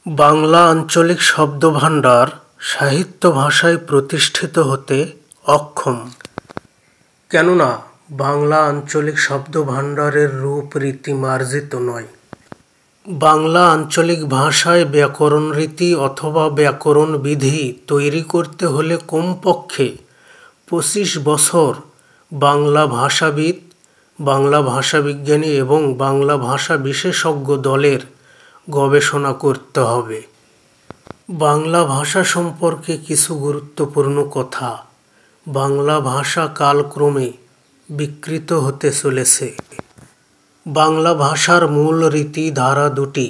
বাংলা আঞ্চলিক শব্দভাণ্ডার সাহিত্য ভাষায় প্রতিষ্ঠিত হতে অক্ষম। কেননা বাংলা আঞ্চলিক শব্দভাণ্ডারের রূপ রীতি মার্জিত নয়। বাংলা আঞ্চলিক ভাষায় ব্যাকরণ রীতি অথবা ব্যাকরণ বিধি তৈরি করতে হলে কমপক্ষে ২৫ বছর বাংলা ভাষাবিদ, বাংলা ভাষাবিজ্ঞানী এবং বাংলা ভাষা বিশেষজ্ঞ দলের গবেষণা করতে হবে। বাংলা ভাষা সম্পর্কে কিছু গুরুত্বপূর্ণ কথা। বাংলা ভাষা কালক্রমে বিকৃত হতে চলেছে। বাংলা ভাষার মূল রীতি ধারা দুটি,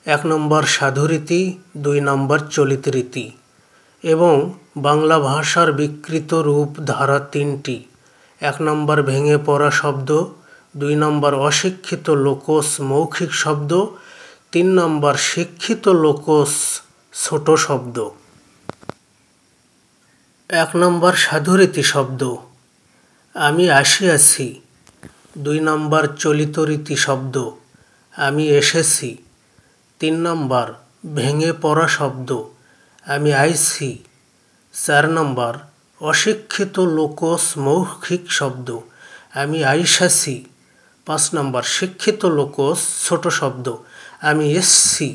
১ নম্বর সাধুরীতি, ২ নম্বর চলিত রীতি। এবং বাংলা ভাষার বিকৃত রূপ ধারা তিনটি, ১ নম্বর ভেঙে পড়া শব্দ, ২ নম্বর অশিক্ষিত লোকজ মৌখিক শব্দ, ৩ নম্বর শিক্ষিত লোকজ ছোট শব্দ। ১ নম্বর সাধুরীতি শব্দ, আমি আসিয়াছি। ২ নম্বর চলিত রীতি শব্দ, আমি এসেছি। ৩ নম্বর ভেঙে পড়া শব্দ, আমি আইছি। ৪ নম্বর অশিক্ষিত লোকজ মৌখিক শব্দ, আমি আইসাছি। ৫ নম্বর শিক্ষিত লোকজ ছোট শব্দ, আমি এসছি।